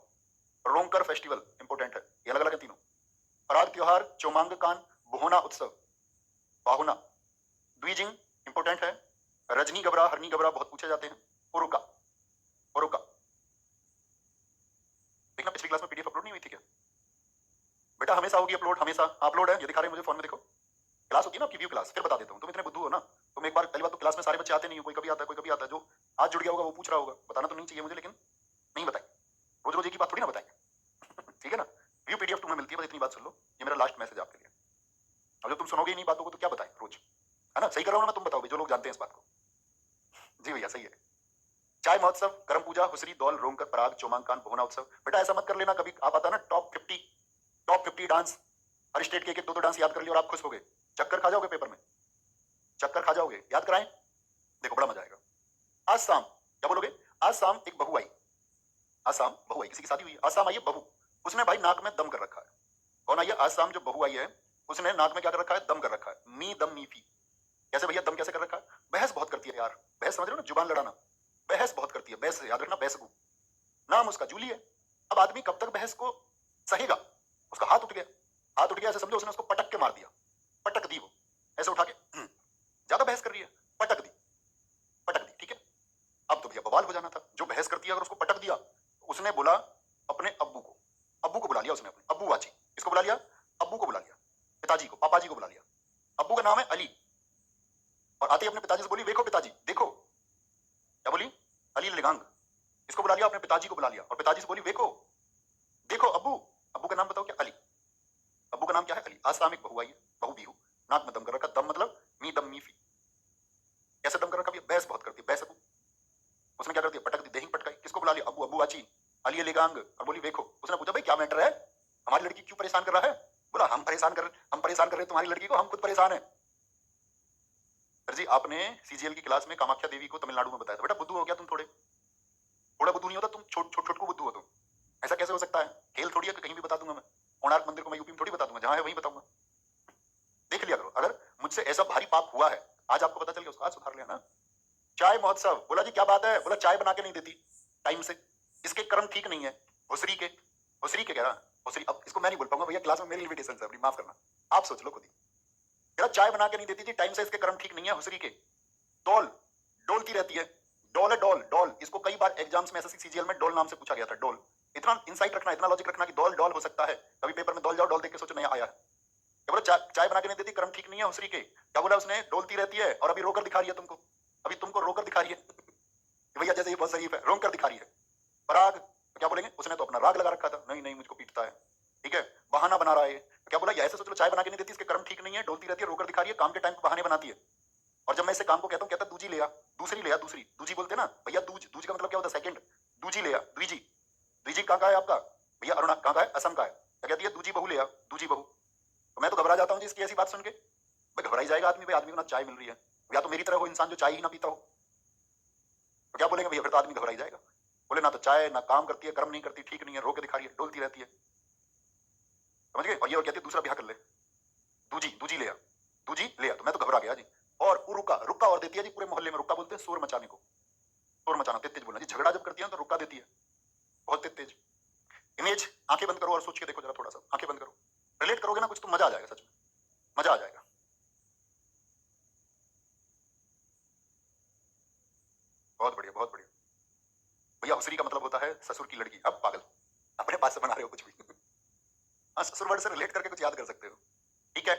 रोंगकर फेस्टिवल इंपॉर्टेंट है, ये अलग अलग है तीनों। पराग त्योहार चोमांगकान बोहना उत्सव, बाहुना। द्विजिंग इंपॉर्टेंट है। रजनी गबरा हरनी गबरा बहुत पूछे जाते हैं। उरुका, उरुका देखना पिछली क्लास में पीडीएफ अपलोड नहीं हुई थी क्या बेटा, हमेशा होगी अपलोड, हमेशा अपलोड है, ये दिखा रहे हैं मुझे फोन में, देखो क्लास होती है ना आपकी व्यू क्लास, फिर बता देता हूँ, तुम इतने बुद्धू हो ना, तुम एक बार पहली बात तो क्लास में सारे बच्चे आते नहीं हो, कोई कभी आता है कोई कभी आता है, जो आज जुड़ गया होगा वो पूछ रहा होगा, बताना तो नहीं चाहिए मुझे, लेकिन नहीं बताए, रोज रोज एक ही बात थोड़ी ना बताएंगे ठीक है ना। व्यू पीडीएफ तुम्हें मिलती है, बस इतनी बात सुन लो, ये मेरा लास्ट मैसेज आपके लिए। अब जब तुम सुनोगे ही नहीं बातों को तो क्या बताएं रोज, है ना, सही कर रहा हूँ ना, तुम बताओ जो लोग जानते हैं इस बात को। जी भैया सही है। चाय महोत्सव, करम पूजा, हुसरी, दौल, रोंगकर, पराग, चोमांगकान, बोहना उत्सव। बेटा ऐसा मत कर लेना, कभी आप आता ना टॉप 50 डांस, हर स्टेट के एक एक दो डांस याद कर लिया और आप खुश हो गए, चक्कर खा जाओगे पेपर में, चक्कर खा जाओगे, याद कराएं, देखो बड़ा मजा आएगा। आज शाम क्या बोलोगे, आज शाम एक बहू आई, आज शाम बहू आई, किसी की शादी हुई है, आज शाम आई है बहू, उसने भाई नाक में दम कर रखा है। कौन आई है, आज शाम जो बहू आई है उसने नाक में क्या कर रखा है, दम कर रखा है। मी दम मीफी, कैसे भैया दम कैसे कर रखा है, बहस बहुत करती है यार, बहस समझ रहे हो ना, जुबान लड़ाना, बहस बहुत करती है, बहस याद रखना, बहसगू, नाम उसका जूली है। अब आदमी कब तक बहस को सहेगा, उसका हाथ उठ गया, हाथ उठ गया ऐसे समझो, उसने उसको पटक के मार दिया, पटक दी वो ऐसे उठा के, ज्यादा बहस कर रही है, पटक दी, पटक दी, ठीक है। अब तो भैया बवाल हो जाना था, जो बहस करती है अगर उसको पटक दिया, उसने बोला अपने अब्बू को बुला लिया उसने, अपने अब्बू वाची, इसको बुला लिया, अब्बू को बुला लिया, पिताजी को, पापा जी को बुला लिया। अब्बू का नाम है अली, और आते ही अपने पिताजी से बोली, देखो पिताजी देखो, क्या बोली, अली लिगांग, इसको बुला लिया, अपने पिताजी को बुला लिया, और पिताजी से बोली देखो, आसाम एक बहु आई है, बहु बिहू, नाक में दम कर रखा, दम मतलब मी दम मी फी, कैसे दम कर रखा भैया, बहस बहुत करती है, बहस अबू। उसने क्या कर दिया, पटक दी, देही पटकाई, किसको बुला लिया, अबू, अबू आची, अली लेगांग, और बोली देखो। उसने पूछा भाई क्या मैटर है, हमारी लड़की क्यों परेशान कर रहा है? बोला हम परेशान कर रहे हैं तुम्हारी लड़की को, हम खुद परेशान है। सर जी आपने सीजीएल की क्लास में कामाख्या देवी को तमिलनाडु में बताया था, बेटा बुद्धू हो क्या तुम, थोड़ा बुद्धू नहीं होता तुम, छोट को बुद्धू हो तुम, ऐसा कैसे हो सकता है? खेल थोड़ी है कि कहीं भी बता दूंगा मैं, कोणार्क मंदिर को मैं यूपी में थोड़ी बता दूंगा, जहां है वहीं बताऊंगा। देख लिया करो, अगर मुझसे ऐसा भारी पाप हुआ है, आज आपको पता चल गया, उसको आज सुधार लिया ना। चाय महोत्सव, बोला जी क्या बात है, बोला चाय बना के नहीं देती टाइम से, इसके कर्म ठीक नहीं है, हुसरी के कह रहा, हुसरी, अब इसको मैं नहीं बोल पाऊंगा भैया, क्लास में मेरी लिमिटेशन है, माफ करना, आप सोच लो खुद ही। यार चाय बना के नहीं देती थी टाइम से, इसके कर्म ठीक नहीं है, हुसरी के। डोल, डोलती रहती है, डोल है, डोल डोल, इसको कई बार एग्जाम्स में एसएससी सीजीएल में डोल नाम से पूछा गया था, डोल। इतना इंसाइट रखना, इतना लॉजिक रखना कि डोल डोल हो सकता है, कभी पेपर में डोल जाओ, डोल देख के सोचो नया आया है। क्या बोला, चाय बना के नहीं देती, कर्म ठीक नहीं है हुसरी के। क्या बोला उसने, डोलती रहती है और अभी रोकर दिखा रही है तुमको, अभी तुमको रोकर दिखा रही है भैया, जैसे ये बहुत शरीफ है, रोक कर दिखा रही है। पराग, तो क्या बोलेंगे, उसने तो अपना राग लगा रखा था, नहीं नहीं मुझको पीटता है, ठीक है, बहाना बना रहा है। तो क्या बोला, ऐसे सोच लो, चाय बना के नहीं देती, इसके कर्म ठीक नहीं है, डोलती रहती है, रोकर दिखा रही है, काम के टाइम पे बहाने बनाती है। और जब मैं इसे काम को कहता हूँ, कहता दूजी ले आ, दूसरी ले आ, दूसरी, दूजी बोलते ना भैया, दूज, दूज का मतलब क्या होता है, सेकंड, दूजी ले आ, द्विजी, द्विजी कहाँ का है आपका भैया, अरुणा कहाँ का है, असम का है, क्या कहती है, दूजी बहू ले आ, दूजी बहू। तो मैं तो घबरा जाता हूँ जी इसकी ऐसी बात सुन के, भाई घबराई जाएगा आदमी, भाई आदमी को ना चाय मिल रही है, या तो मेरी तरह हो इंसान जो चाय ही ना पीता हो, तो क्या बोलेंगे भैया, फिर तो आदमी घबराई जाएगा। बोले ना तो चाय ना काम करती है, कर्म नहीं करती, ठीक नहीं है, रोके दिखा रही है, डोलती रहती है, समझ गए। और ये कहती है दूसरा ब्याह कर ले, दूजी, दूजी ले आ, दूजी ले आ, तो मैं तो घबरा गया जी। और वो रुका, रुका और देती है जी, पूरे मोहल्ले में रुका बोलते हैं, शोर मचाने को, शोर मचाना, तेज तेज बोलना जी, झगड़ा जब करती है तो रुका देती है, बहुत तेज तेज। इमेज, आंखें बंद करो और सोच के देखो जरा, थोड़ा सा आंखें बंद करो, रिलेट करोगे ना कुछ तो मजा आ जाएगा, सच में मजा आ जाएगा। बहुत बढ़िया, बहुत बढ़िया भैया। हुसरी का मतलब होता है ससुर की लड़की। अब पागल, अपने पास से बना रहे हो कुछ भी हाँ, ससुर वर्ड से रिलेट करके कुछ याद कर सकते हो, ठीक है,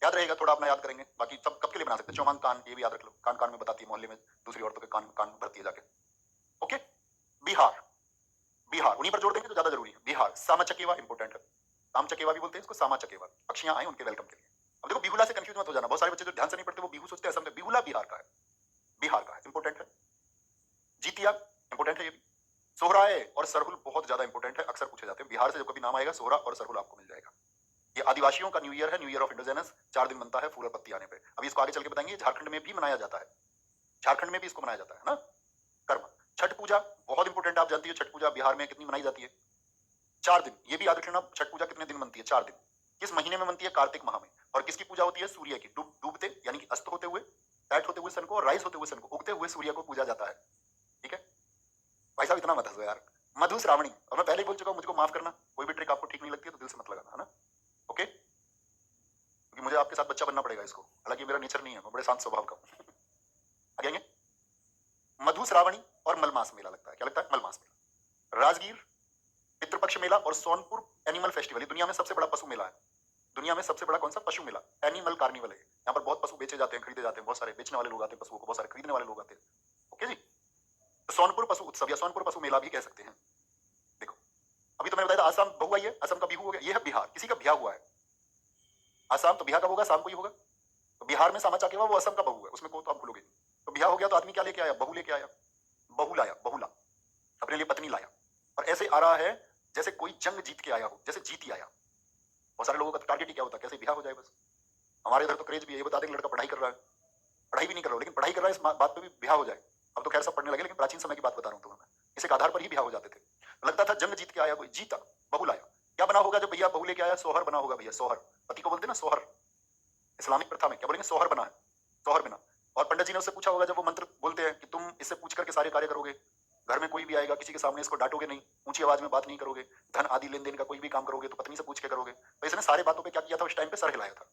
याद रहेगा, थोड़ा अपना याद करेंगे, बाकी सब कब के लिए बना सकते हैं। चौमान कान, ये भी याद रख लो, कान कान में बताती है, मोहल्ले में दूसरी औरतों के कान कान भरती है जाके। ओके, बिहार, बिहार उन्हीं पर जोड़ देंगे तो ज्यादा जरूरी है। बिहार, सामा चकेवा इंपोर्टेंट है, साम चकेवा भी बोलते हैं इसको, सामा चकेवा, पक्षियां आए उनके वेलकम के लिए। अब देखो बिहुला से कंफ्यूज मत हो जाना, बहुत सारे बच्चे जो ध्यान से नहीं पढ़ते वो बिहू सोचते हैं, असम में बिहुला बिहार का है, बिहार का है, इंपोर्टेंट है। जीतिया इंपोर्टेंट है ये भी। सोहराय और सरहुल बहुत ज्यादा इंपोर्टेंट है, अक्सर पूछे जाते हैं, बिहार से जब कभी नाम आएगा सोहरा और सरहुल आपको मिल जाएगा। ये आदिवासियों का न्यू ईयर है, न्यू ईयर ऑफ इंडिजिनस, 4 दिन बनता है फूल और पत्ती आने पे। अभी इसको आगे चल के बताएंगे, झारखंड में भी मनाया जाता है, झारखंड में भी इसको मनाया जाता है ना। कर्म, छठ पूजा बहुत इंपोर्टेंट, आप जानती हो छठ पूजा बिहार में कितनी मनाई जाती है, 4 दिन, ये भी याद रखना, छठ पूजा कितने दिन बनती है, 4 दिन। किस महीने में बनती है, कार्तिक माह में। और किसकी पूजा होती है, सूर्य की, डूबते यानी कि अस्त होते हुए, टाइट होते हुए सन को, और राइज होते हुए सन को, उगते हुए सूर्य को पूजा जाता है, ठीक है। भाई साहब इतना मत हंसो यार, मधु श्रावणी, और मैं पहले ही बोल चुका हूं, मुझको माफ करना, कोई भी ट्रिक आपको ठीक नहीं लगती है तो दिल से मत लगाना, है ना, ओके, क्योंकि मुझे आपके साथ बच्चा बनना पड़ेगा इसको, हालांकि मेरा नेचर नहीं है, मैं बड़े शांत स्वभाव का हूं आगे आएंगे। मधु श्रावणी और मलमास मेला लगता है, क्या लगता है, मलमास मेला। राजगीर पितृपक्ष मेला और सोनपुर एनिमल फेस्टिवल, दुनिया में सबसे बड़ा पशु मेला है, दुनिया में सबसे बड़ा कौन सा, पशु मेला, एनिमल कार्निवल है। यहाँ पर बहुत पशु बेचे जाते हैं, खरीदे जाते हैं, बहुत सारे बेचने वाले लोग आते हैं पशुओं को, बहुत सारे खरीदने वाले लोग आते हैं, ओके जी। तो सोनपुर पशु उत्सव या सोनपुर पशु मेला भी कह सकते हैं। देखो अभी तो मैंने बताया था, आसाम बहु आई है, असम का बिहू हो गया, ये है बिहार, किसी का ब्याह हुआ है, आसाम तो बिहार कब होगा, शाम को ही होगा, तो बिहार में सामा चकेवा वो असम का बहू है, उसमें को तो आप भूलोगे। तो बिहार हो गया तो आदमी क्या लेके आया, बहू लेके आया, बहू लाया, बहुला अपने लिए पत्नी लाया, और ऐसे आ रहा है जैसे कोई जंग जीत के आया हो, जैसे जीत ही आया। बहुत सारे लोगों का टारगेट ही क्या होता है, कैसे ब्याह हो जाए बस। हमारे इधर तो क्रेज भी है, ये बता दें लड़का पढ़ाई कर रहा है, पढ़ाई भी नहीं कर रहा हो, लेकिन पढ़ाई कर रहा है इस बात पे भी ब्याह हो जाए। अब तो खैर सब पढ़ने लगे, लेकिन प्राचीन समय की बात बता रहा हूँ तुम्हें मैं, इस एक आधार पर ही ब्याह हो जाते थे। लगता था जंग जीत के आया कोई, जीता, बहू लाया, क्या बना होगा जब भैया बहू लेके आया, सोहर बना होगा भैया, सोहर, पति को बोलते ना सोहर, इस्लामिक प्रथा में क्या बोलेंगे, सोहर बना है, सोहर बना। और पंडित जी ने उससे पूछा होगा, जब वो मंत्र बोलते हैं कि तुम इससे पूछ करके सारे कार्य करोगे, घर में कोई भी आएगा किसी के सामने इसको डांटोगे नहीं, ऊंची आवाज में बात नहीं करोगे, धन आदि लेन देन का कोई भी काम करोगे तो पत्नी से पूछ के करोगे। तो इसने सारे बातों पे क्या किया था, उस टाइम पे सर हिलाया था।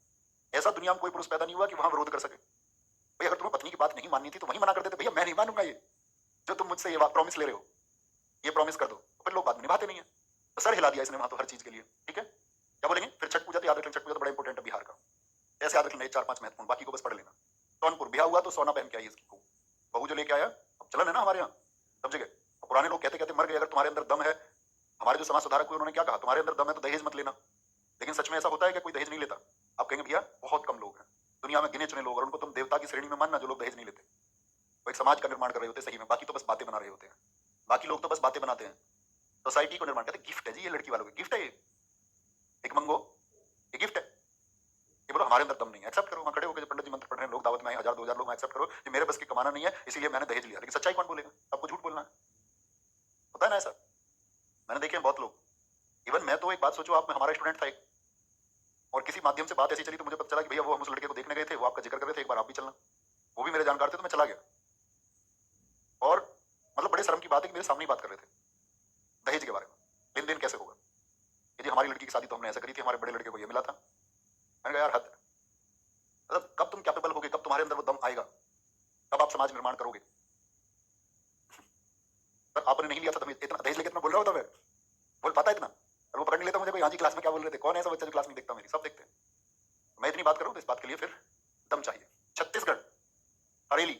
ऐसा दुनिया में कोई पुरुष पैदा नहीं हुआ कि वहां विरोध कर सके। भाई अगर तुम्हें पत्नी की बात नहीं माननी थी तो वही मना कर देते, भैया मैं नहीं मानूंगा ये जो तुम मुझसे ये प्रॉमिस ले रहे हो, ये प्रॉमिस कर दो, तो फिर लोग बात निभाते नहीं है, तो सर हिला दिया इसने वहां तो हर चीज के लिए, ठीक है। क्या बोलेंगे, फिर छठ पूजा तो याद रखें, छठ पूजा तो बड़ा इंपॉर्टेंट है बिहार का, ऐसे याद रखना, 4-5 महत्वपूर्ण, बाकी को बस पढ़ लेना। सोनपुर ब्याह हुआ तो सोना पहन के आई इसकी बहू जो लेके आया, अब चलन है ना हमारे यहाँ सब जगह। पुराने लोग कहते कहते मर गए, अगर तुम्हारे अंदर दम है, हमारे जो समाज सुधारक हुए उन्होंने क्या कहा, तुम्हारे अंदर दम है तो दहेज मत लेना, लेकिन सच में ऐसा होता है कि कोई दहेज नहीं लेता? आप कहेंगे भैया बहुत कम लोग हैं, दुनिया में गिने चुने लोग, और उनको तुम देवता की श्रेणी में मानना जो लोग दहेज नहीं लेते। वो एक समाज का निर्माण कर रहे होते हैं सही में, बाकी तो बस बातें बना रहे होते हैं। बाकी लोग तो बस बातें बनाते हैं, सोसाइटी को निर्माण करते हैं। गिफ्ट है जी, ये लड़की वालों की गिफ्ट है, ये एक मंगो, ये गिफ्ट है। ये बोलो हमारे अंदर दम नहीं है, एक्सेप्ट करो। वहां खड़े होकर पंडित जी मंत्र पढ़ रहे हैं, लोग दावत में आए 1000-2000 लोग, एक्सेप्ट करो कि मेरे बस की कमाना नहीं है इसीलिए मैंने दहेज लिया। लेकिन सच्चाई कौन बोलेगा? आपको झूठ बोलना है, होता है ना ऐसा? मैंने देखे हैं बहुत लोग। इवन मैं तो एक बात सोचो, आप में हमारा स्टूडेंट था एक, और किसी माध्यम से बात ऐसी चली तो मुझे पता चला कि भैया वो हम उस लड़के को देखने गए थे, वो आपका जिक्र कर रहे थे, एक बार आप भी चलना। वो भी मेरे जानकार थे तो मैं चला गया, और मतलब बड़े शर्म की बात है कि मेरे सामने ही बात कर रहे थे दहेज के बारे में, लेन देन कैसे होगा। ये जी हमारी लड़की की शादी तो हमने ऐसे करी थी, हमारे बड़े लड़के को ये मिला था। मैंने कहा यार हद है। मतलब कब तुम कैपेबल होगे, कब तुम्हारे अंदर वो दम आएगा, कब आप समाज निर्माण करोगे? पर आपने नहीं लिया था, इतना दहेज लेके इतना बोल रहा होता, मैं बोल पाता इतना, और वो पकड़ नहीं लेता मुझे कोई। हाँ जी क्लास में क्या बोल रहे थे, कौन है ऐसा बच्चा जो क्लास नहीं देखता मेरी? सब देखते हैं। मैं इतनी बात करूं तो इस बात के लिए फिर दम चाहिए। छत्तीसगढ़, हरेली,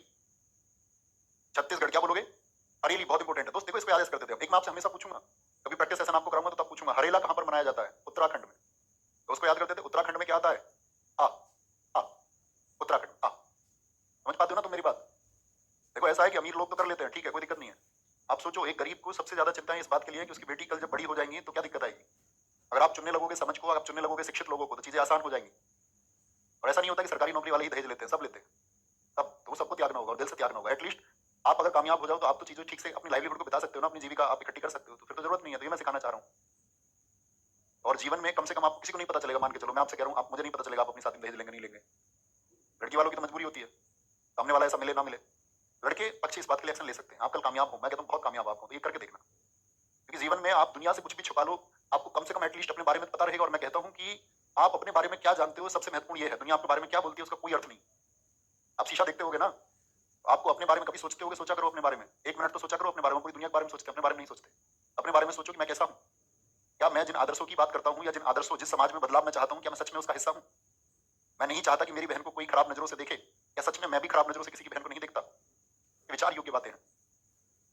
छत्तीसगढ़ क्या बोलोगे? हरेली बहुत इंपॉर्टेंट है दोस्त। देखो इसको याद करते थे हम। एक मैं आपसे हमेशा पूछूंगा, कभी प्रैक्टिस सेशन आपको कराऊंगा तो तब पूछूंगा, हरेला कहां पर मनाया जाता है? उत्तराखंड में। तो उसको याद करते थे, उत्तराखंड में क्या आता है? आ, आ, उत्तराखंड आ। समझ पाते हो ना तुम मेरी बात? देखो ऐसा है कि अमीर लोग तो कर लेते हैं, ठीक है, कोई दिक्कत नहीं है। आप सोचो एक गरीब को सबसे ज्यादा चिंता है इस बात के लिए कि उसकी बेटी कल जब बड़ी हो जाएंगी तो क्या दिक्कत आएगी। अगर आप चुनने लगोगे समझ को, आप चुनने लगोगे शिक्षित लोगों को, तो चीजें आसान हो जाएंगी। और ऐसा नहीं होता कि सरकारी नौकरी वाले ही दहेज लेते हैं, सब लेते हैं। तब तो वो सबको त्यागना होगा और दिल से त्यागना होगा। एटलीस्ट आप अगर कामयाब हो जाओ तो आप तो चीजें ठीक से अपनी लाइवलीहुड को बिता सकते हो ना, अपनी जीविका आप इकट्ठी कर सकते हो, तो फिर तो जरूरत नहीं है। तो ये मैं सिखाना चाह रहा हूँ। और जीवन में कम से कम आपको किसी को नहीं पता चलेगा, मान के चलो मैं आपसे कह रहा हूँ, आप मुझे नहीं पता चलेगा आप अपनी शादी में दहेज लेंगे नहीं लेंगे। लड़की वालों की तो मजबूरी होती है, सामने वाला ऐसा मिले ना मिले। लड़के पक्ष इस बात के लिए एक्शन ले सकते हैं। आप कल कामयाब हो, मैं कहता हूँ बहुत कामयाब आप हो, तो ये करके देखना। क्योंकि जीवन में आप दुनिया से कुछ भी छुपा लो, आपको कम से कम एटलीस्ट अपने बारे में पता रहेगा। और मैं कहता हूँ कि आप अपने बारे में क्या जानते हो सबसे महत्वपूर्ण ये है। दुनिया आपके बारे में क्या बोलती है उसका कोई अर्थ नहीं। आप शीशा देखते होगे ना, आपको अपने बारे में कभी सोचते होगे? सोचा करो अपने बारे में, 1 मिनट तो सोचा करो अपने बारे में। पूरी दुनिया के बारे में सोचते हैं, अपने बारे में नहीं सोचते। अपने बारे में सोचो कि मैं कैसा हूँ, क्या मैं जिन आदर्शों की बात करता हूँ या जिन आदर्शों जिस समाज में बदलाव मैं चाहता हूँ, क्या मैं सच में उसका हिस्सा हूँ? मैं नहीं चाहता कि मेरी बहन को कोई खराब नजरों से देखे, या सच में मैं भी खराब नजरों से किसी की बहन को नहीं देखता। ये विचार योग्य बातें हैं।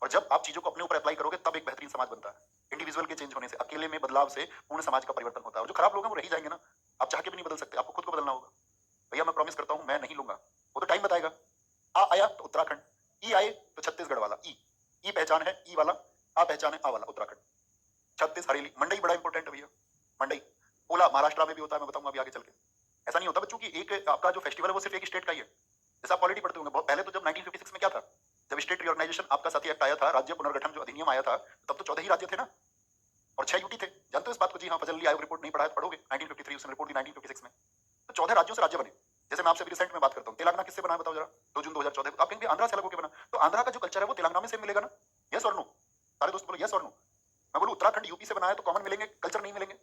और जब आप चीजों को अपने ऊपर अप्लाई करोगे तब एक बेहतरीन समाज बनता है। इंडिविजुअल के चेंज होने से, अकेले में बदलाव से पूर्ण समाज का परिवर्तन होता है। और जो खराब लोग हैं वो रह ही जाएंगे ना, आप चाह के भी नहीं बदल सकते, आपको खुद को बदलना होगा। भैया मैं प्रॉमिस करता हूँ मैं नहीं लूंगा, वो तो टाइम बताएगा। आ आया तो उत्तराखंड, ई आए तो छत्तीसगढ़ वाला। ई पहचान है ई वाला, आ पहचान है आ वाला, उत्तराखंड। छत्तीस हरेली, मंडई बड़ा इंपॉर्टेंट है भैया, मंडई। ओला महाराष्ट्र में भी होता है, मैं बताऊंगा अभी आगे चल के। ऐसा नहीं होता बच्चों की एक आपका जो फेस्टिवल है वो सिर्फ एक स्टेट का ही है। जैसे आप पॉलिटी पढ़ते होंगे बहुत पहले, तो जब 1956 में क्या था, जब स्टेट रिऑर्गेनाइजेशन आपका साथी एक्ट आया था, राज्य पुनर्गठन जो अधिनियम आया था, तब तो 14 ही राज्य थे ना, और 6 यूटी थे। जानते हो इस बात को? जी हाँ, फजल अली आयोग रिपोर्ट नहीं पढ़ा है तो पढ़ोगे, 1953 उसने रिपोर्ट दी 1956 में। तो 14 राज्यों से राज्य बने। जैसे मैं आपसे रिसेंट में बात करता हूँ, तेलंगाना किससे बना है बताओ जरा? 2 जून 2014 को। आप कहेंगे आंध्रा से अलग होकर बना, तो आंध्रा का जो कल्चर है वो तेलंगाना में से मिलेगा ना? यस और नो? सारे दोस्त बोलो यस और नो। मैं बोलूं उत्तराखंड यूपी से बना है तो कॉमन मिलेंगे, कल्चर नहीं मिलेंगे।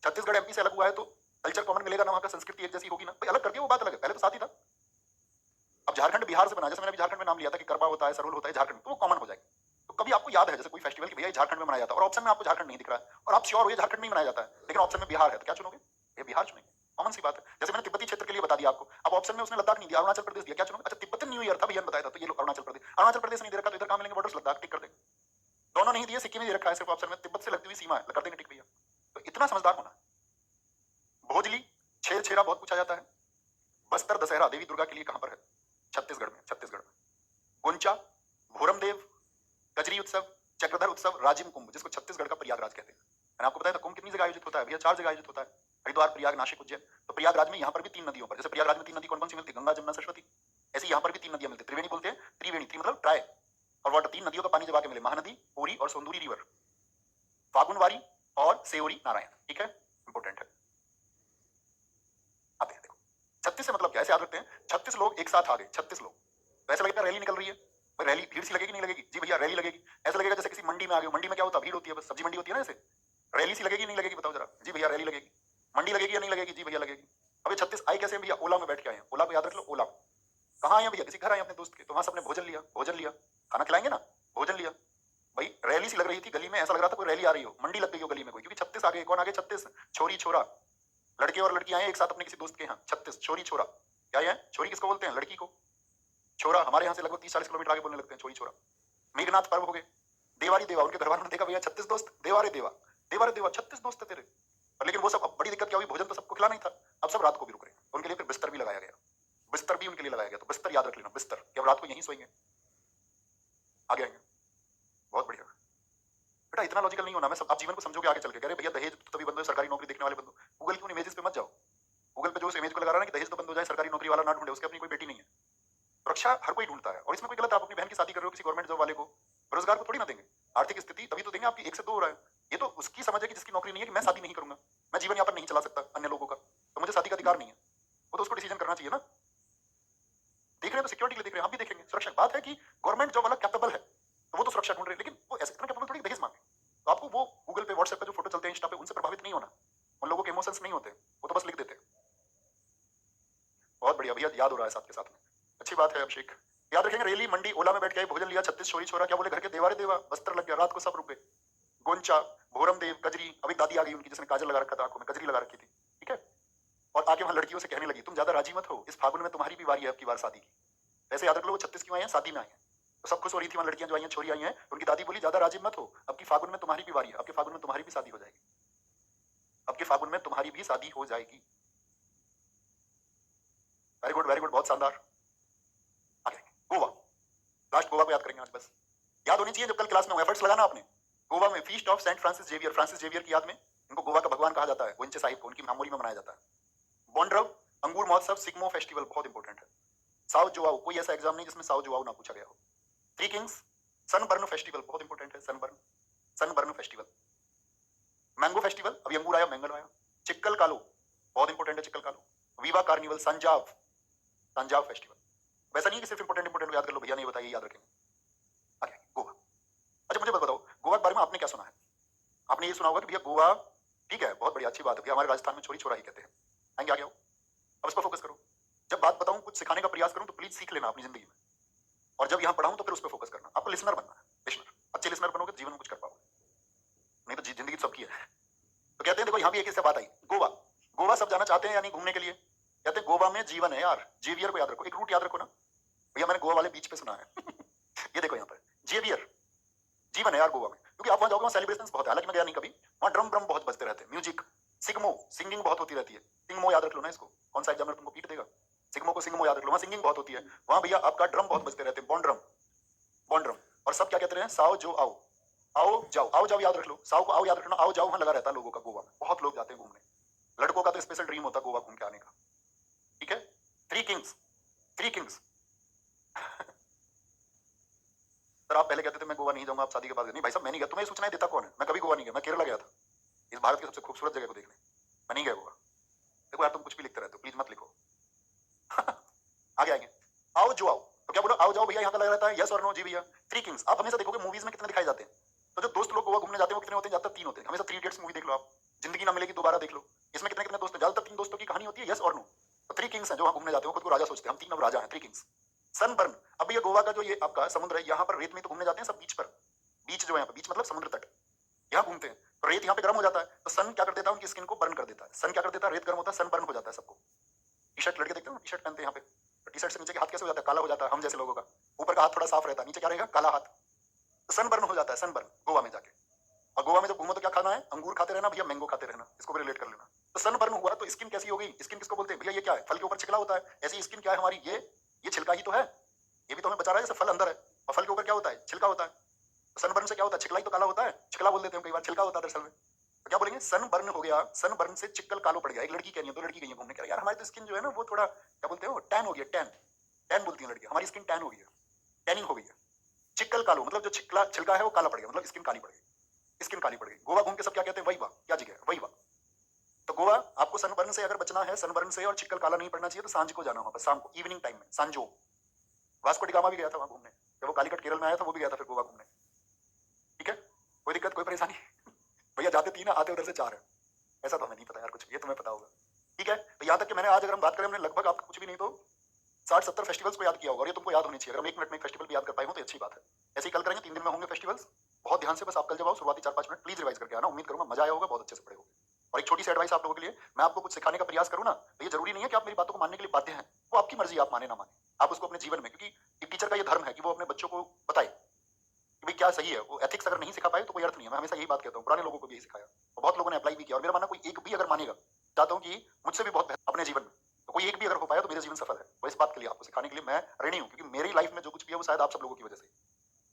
छत्तीसगढ़ एमपी से अलग हुआ है तो कल्चर कॉमन मिलेगा ना, वहां का संस्कृति एक जैसी होगी ना। भाई अलग करके वो बात अलग है, पहले तो साथ ही था। अब झारखंड बिहार से बना, जैसे मैंने झारखंड में नाम लिया था कि गरबा होता है, सरोल होता है झारखंड, तो वो कॉमन हो जाएगा। तो कभी आपको याद है जैसे कोई फेस्टिवल कि भैया झारखंड में मनाया जाता है, और ऑप्शन में आपको झारखंड नहीं दिख रहा है, और आप श्योर हो ये झारखंड नहीं मनाया जाता है, लेकिन ऑप्शन में बिहार है, तो क्या चुनोगे? ये बिहार चुनेंगे। कॉमन सी बात है। जैसे मैंने तिब्बती क्षेत्र के लिए बता दिया आपको, अब ऑप्शन में उसने लद्दाख नहीं दिया, अरुणाचल प्रदेश दिया, क्या चुनोगे? अच्छा तिब्बतन न्यू ईयर था भैया बताया था, तो ये अरुणाचल प्रदेश। अरुणाचल प्रदेश नहीं दे रखा तो इधर कहां मिलेंगे बॉर्डर्स? लद्दाख टिक कर दे। दोनों नहीं दिए, सिक्किम ही दे रखा है सिर्फ ऑप्शन में, तिब्बत से लगती हुई सीमा है, कर देंगे टिक भैया। तो इतना समझदार होना। भोजली, छेर छेरा बहुत पूछा जाता है। बस्तर दशहरा देवी दुर्गा के लिए कहां पर है? छत्तीसगढ़ में, छत्तीसगढ़ में। गोंचा, भोरमदेव, कजरी उत्सव, चक्रधर उत्सव, राजिम कुंभ, जिसको छत्तीसगढ़ का प्रयागराज कहते हैं। मैंने आपको बताया था कुंभ कितनी जगह आयोजित होता है भैया? 4 जगह आयोजित होता है, हरिद्वार, प्रयाग, नासिक, उज्जैन। तो प्रयागराज में यहाँ पर भी 3 नदियों पर, जैसे प्रयागराज में 3 नदी कौन कौन सी मिलती है? गंगा, जमुना, सरस्वती। ऐसे यहाँ पर भी 3 नदियां मिलती है, त्रिवेणी बोलते हैं। त्रिवेणी मतलब ट्राई और वाटर, 3 नदियों का पानी जब आके मिले, महानदी, कोरी और सोंदूरी रिवर, फागुनवारी और सेओरी नारायण। ठीक है, इंपॉर्टेंट है। आते हैं देखो, 36 से मतलब क्या, ऐसे याद रखते हैं 36 लोग एक साथ आ गए, 36 लोग। तो ऐसा लगेगा रैली निकल रही है, रैली भीड़ सी लगेगी नहीं लगेगी? जी भैया रैली लगेगी। ऐसा लगेगा जैसे किसी मंडी में आ गए, मंडी में क्या होता है? भीड़ होती है, बस सब्जी मंडी होती है ना, ऐसे रैली सी लगेगी नहीं लगेगी? बताओ जरा। जी भैया रैली लगेगी। मंडी लगेगी या नहीं लगेगी? जी भैया लगेगी। अब ये 36 आए कैसे भैया? ओला में बैठ के आए हैं। ओला को याद रख लो, ओला। कहाँ आए भैया? किसी घर आए अपने दोस्त के, तो वहां सबने भोजन लिया, भोजन लिया, खाना खिलाएंगे ना, भोजन लिया। भाई रैली सी लग रही थी गली में, ऐसा लग रहा था कोई रैली आ रही हो, मंडी लग गई हो गली में कोई, क्योंकि 36 आ गए। कौन आ गए? 36 छोरी छोरा, लड़के और लड़की आए एक साथ अपने किसी दोस्त के यहाँ। 36 छोरी छोरा। क्या है छोरी? किसको बोलते हैं? लड़की को। छोरा हमारे यहाँ से लगभग 30-40 किलोमीटर आगे बोलने लगते हैं छोरी छोरा। मेघनाथ पर्व हो गए, देवारी देवा, उनके घर वालों ने देखा भैया 36 दोस्त, देवारे देवा, देवारे देवा 36 दोस्त है तेरे। और लेकिन वो सब, अब बड़ी दिक्कत क्या हुई, भोजन तो सबको खिलाना ही था, अब सब रात को भी रुक रहे हैं, उनके लिए फिर बिस्तर भी लगाया गया, बिस्तर भी उनके लिए लगाया गया। तो बिस्तर याद रख लेना, बिस्तर, कि अब रात को यहीं सोएंगे, आगे आएंगे। बहुत बढ़िया बेटा, इतना लॉजिकल नहीं होना। मैं सब आप जीवन को समझोगे आगे चल के। अरे भैया दहेज तो तभी बंद हो, सरकारी नौकरी देखने वाले बंदो। गूगल की उन इमेजेस पे मत जाओ, गूगल पे जो उस इमेज को लगा रहा है ना कि दहेज तो बंद हो जाए, सरकारी नौकरी वाला ना ढूंढे, उसके अपनी कोई बेटी नहीं है। सुरक्षा हर कोई ढूंढता है, और इसमें कोई गलत, आप अपनी बहन की शादी कर रहे हो किसी गवर्नमेंट जॉब वाले को, बेरोजगार को थोड़ी ना देंगे। आर्थिक स्थिति तभी तो देंगे आपकी, एक से दो हो रहा है। ये तो उसकी समझ है कि जिसकी नौकरी नहीं है, कि मैं शादी नहीं करूंगा, मैं जीवन यापन नहीं चला सकता अन्य लोगों का, तो मुझे शादी का अधिकार नहीं है। वो तो उसको डिसीजन करना चाहिए ना। देख रहे हैं तो सिक्योरिटी के लिए देख रहे हैं, हम भी देखेंगे सुरक्षा। बात है कि गवर्नमेंट जॉब वाला कैपेबल है, तो वो तो सुरक्षा ढूंढ रहे हैं, लेकिन वो ऐसे इतना कैपेबल थोड़ी दहेज मांगे। तो आपको वो गूगल पे, व्हाट्सएप पे जो फोटो चलते हैं, इंस्टा पे, उनसे प्रभावित नहीं होना। उन लोगों के इमोशंस नहीं होते, वो तो बस लिख देते हैं। बहुत बढ़िया भैया, याद हो रहा है साथ के साथ में, अच्छी बात है अभिषेक। याद रखेंगे, रेली मंडी ओला में बैठ के भोजन लिया, 36 चोरी छोरा, क्या बोले, घर के देवारे देवा, बस्तर लग गया, रात को सब रुक गए। गोंचा, भोरम देव, कजरी, अभी दादी आ गई उनकी, जिसने काजल लगा रखा था आंखों में, कजरी लगा रखी थी, ठीक है। और आके वहां लड़कियों से कहने लगी, तुम ज्यादा राजी मत हो, इस फागुन में तुम्हारी भी बारी है अब की बार शादी की। ऐसे याद रख लो, वो 36 क्यों आई है, शादी में आई है, तो सब खुश हो रही थी वहां लड़कियां जो आई हैं, छोरी आई हैं, तो उनकी दादी बोली, ज्यादा राजी मत हो, अब की फागुन में तुम्हारी भी बारी है, अब के फागुन में तुम्हारी भी शादी हो जाएगी, अब के फागुन में तुम्हारी भी शादी हो जाएगी। वेरी गुड वेरी गुड, बहुत शानदार। आगे गोवा, लास्ट गोवा को याद करेंगे आज बस, याद होनी चाहिए जब कल क्लास में हो, एफर्ट्स लगाना आपने। गोवा में feast of Saint Francis Xavier, Francis Xavier की याद में, इनको गोवा का भगवान कहा जाता है, गोइंचे साहिब को उनकी मेमोरी में मनाया जाता है। बॉन्ड्रव अंगूर महोत्सव, सिग्मो फेस्टिवल बहुत इंपॉर्टेंट है। साउथ जोआओ, कोई ऐसा एग्जाम नहीं जिसमें साउथ जोआओ ना पूछा गया हो। थ्री किंग्स, सनबर्न फेस्टिवल बहुत इंपॉर्टेंट है, sunburn, sunburn festival. Mango festival, अभी अंगूर आया, मैंगो आया। चिक्कल कालो बहुत इंपॉर्टेंट है, Chikkal Kalo. Viva carnival, Sanjao, Sanjao festival. वैसा नहीं कि सिर्फ इंपॉर्टेंट इंपॉर्टेंट याद कर लो, भैया नहीं बताइए, याद रखेंगे। आगे गोवा। अच्छा मुझे बताओ, गोवा के बारे में आपने क्या सुना है? आपने ये सुना होगा कि भैया गोवा, ठीक है, बहुत बढ़िया, अच्छी बात है भैया, हमारे राजस्थान में छोरी छोरा ही कहते हैं। आएंगे आगे आओ, अब इस पर फोकस करो। जब बात बताऊं, कुछ सिखाने का प्रयास करूं, तो प्लीज सीख लेना अपनी जिंदगी में, और जब यहां पढ़ाऊं तो फिर उस पर फोकस करना। आपको लिसनर बनना है, लिसनर। अच्छे लिसनर बनोगे तो जीवन में कुछ कर पाओगे, नहीं तो जिंदगी सबकी है। तो कहते हैं, देखो यहाँ भी एक इससे बात आई, गोवा, गोवा सब जाना चाहते हैं या नहीं घूमने के लिए? कहते हैं गोवा में जीवन है यार, जेवियर को याद रखो, एक रूट याद रखो ना भैया, मैंने गोवा वाले बीच पे सुना है ये देखो यहाँ पर जेवियर, जीवन है यार गोवा में, क्योंकि आप वहां जाओगे, वहां सेलिब्रेशंस बहुत है, हालांकि मैं गया नहीं कभी, वहां ड्रम ब्रम बहुत बजते रहते हैं, म्यूजिक, सिग्मो, सिंगिंग बहुत होती रहती है। सिंगमो याद रख लो ना इसको, कौन सा एग्जामिनर तुमको पीट देगा, सिग्मो को सिंगमो याद रख लो, वहां सिंगिंग बहुत होती है, वहां भैया आपका ड्रम बहुत बजते रहते हैं, बॉन्ड ड्रम, बॉन्ड ड्रम। और सब क्या कहते हैं, साओ जो आओ, आओ जाओ, आओ जाओ याद रख लो, साओ को आओ याद रखना, आओ जाओ वहां लगा रहता है लोगों का, गोवा में बहुत लोग जाते हैं घूमने, लड़कों का तो स्पेशल ड्रीम होता है गोवा घूम के आने का, ठीक है। Three Kings, three Kings sir आप पहले कहते थे मैं गोवा नहीं जाऊंगा, आप शादी के बाद नहीं भाई साहब, मैं नहीं गया, तुम्हें सूचनाएं देता कौन है? मैं कभी गोवा नहीं गया, मैं केरला गया था, इस भारत की सबसे खूबसूरत जगह को देखने, मैं नहीं गया गोवा। देखो यार तुम कुछ भी लिखते रहते हो, प्लीज मत लिखो आगे आएंगे, आओ जो आओ, तो क्या बोलो, आओ जाओ भैया यहाँ का लगा रहता है, यस और नो, जी भैया। थ्री किंग्स, आप हमेशा देखोगे मूवीज में कितने दिखाए जाते हैं, तो जो दोस्त लोग गोवा घूमने जाते हैं वो कितने होते हैं? ज्यादातर तीन होते हैं, हमेशा थ्री इडियट्स मूवी देख लो आप, जिंदगी ना मिलेगी दोबारा देख लो, इसमें कितने कितने दोस्त हैं? ज्यादातर तीन दोस्तों की कहानी होती है, यस और नो। तो थ्री किंग्स हैं जो वहां घूमने जाते हैं, खुद को राजा सोचते हैं, हम तीन अब राजा हैं, थ्री किंग्स। सनबर्न, अब ये गोवा का जो ये आपका समुद्र है, यहाँ पर रेत में तो घूमने जाते हैं सब बीच पर, बीच जो है बीच मतलब समुद्र तट, यहाँ घूमते हैं, तो रेत यहाँ पे गर्म हो जाता है, तो सन क्या कर देता है, उनकी स्किन को बर्न कर देता है। सन क्या कर देता है, रेत गर्म होता है, सन बर्न हो जाता है सबको। टी शर्ट लड़के देखते हो, टी शर्ट पहनते हैं यहाँ पे, तो टी शर्ट से नीचे के हाथ कैसे हो जाता है, काला हो जाता है, हम जैसे लोगों का, ऊपर का हाथ थोड़ा साफ रहता है, नीचे क्या रहेगा, काला हाथ, तो सन बर्न हो जाता है, सन बर्न गोवा में जाके। और गोवा में जब घूमो तो क्या खाना है, अंगूर खाते रहना भैया, मैंगो खाते रहना, इसको भी रिलेट कर लेना। तो सन बर्न हुआ तो स्किन कैसी हो गई, स्किन किसको बोलते हैं भैया, ये क्या है, फल के ऊपर छिकला होता है, ऐसी स्किन क्या है हमारी, ये छिलका ही तो है, ये भी तो हमें बचा रहा है, जैसे फल अंदर है और फल के ऊपर क्या होता है, छिलका होता है। तो सनबर्न से क्या होता है, छिकला ही तो काला होता है, छिकला बोल देते हैं कई बार, छिलका होता है दरअसल में। तो क्या बोलेंगे, सनबर्न हो गया, सनबर्न से चिक्कल कालो पड़ गया। एक लड़की कह रही है, दो लड़की गई है घूमने, कह रही है यार हमारी तो स्किन जो है ना वो थोड़ा क्या बोलते हैं, टैन हो गया, टैन, टैन बोलती है लड़की, हमारी स्किन टैन हो गई है, टैनिंग हो गई है। चिक्कल कालो मतलब जो छिकला छिलका है वो काला पड़ गया, मतलब स्किन काली पड़ गई, स्किन काली पड़ गई। गोवा घूम के सब क्या कहते हैं, वही वाह, क्या जगह है, वही वाह। तो गोवा आपको सनबर्न से अगर बचना है, सनबर्न से और चिक्कल काला नहीं पड़ना चाहिए, तो सांझ को जाना होगा, शाम को, इवनिंग टाइम में, सांजो। वास्को डिगामा भी गया था वहां घूमने, जब वो कालीकट केरल में आया था वो भी गया था फिर गोवा घूमने, ठीक है, कोई दिक्कत कोई परेशानी भैया जाते तीन है, आते उधर से चार है, ऐसा तो हमें नहीं पता यार कुछ, ये तुम्हें पता होगा, ठीक है। तो यहाँ तक कि मैंने आज अगर हम बात करें, हमने लगभग आपको कुछ भी नहीं तो 60-70 फेस्टिवल्स को याद किया होगा, और ये तुमको याद होनी चाहिए, अगर हम 1 मिनट में एक फेस्टिवल भी याद कर पाए हो तो अच्छी बात है। ऐसे ही कल करेंगे, 3 दिन में होंगे फेस्टिवल्स, बहुत ध्यान से बस आप कल जब आओ शुरुआती 4-5 मिनट प्लीज रिवाइज करके आना, उम्मीद करूंगा मजा आया होगा, बहुत अच्छे से पढ़े होगे। और एक छोटी सी एडवाइस आप लोगों के लिए, मैं आपको कुछ सिखाने का प्रयास करूँ ना, तो ये जरूरी नहीं है कि आप मेरी बातों को मानने के लिए बाध्य हैं, वो आपकी मर्जी, आप माने ना माने, आप उसको अपने जीवन में, क्योंकि एक टीचर का ये धर्म है कि वो अपने बच्चों को बताए कि भाई क्या सही है, वो एथिक्स अगर नहीं सिखा पाए तो कोई अर्थ नहीं है। मैं हमेशा यही बात कहता हूँ, पुराने लोगों को भी यही सिखाया और बहुत लोगों ने अप्लाई भी किया, और मेरा मानना कोई एक भी अगर मानेगा, चाहता हूँ कि मुझसे भी बहुत बेहतर अपने जीवन में, तो कोई एक भी अगर हो पाया तो मेरा जीवन सफल है। वो इस बात के लिए आपको सिखाने के लिए मैं ऋणी हूँ, क्योंकि मेरी लाइफ में जो कुछ भी है वो शायद आप सब लोगों की वजह से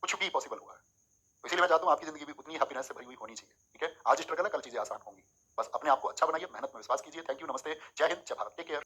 कुछ भी पॉसिबल हुआ है। तो इसीलिए मैं चाहता हूँ आपकी जिंदगी भी उतनी हैप्पीनेस से भरी हुई होनी चाहिए। ठीक है, आज स्ट्रगल है, कल चीजें आसान होंगी। बस अपने आप को अच्छा बनाइए, मेहनत में विश्वास कीजिए। थैंक यू, नमस्ते, जय हिंद, जय भारत, टेक केयर।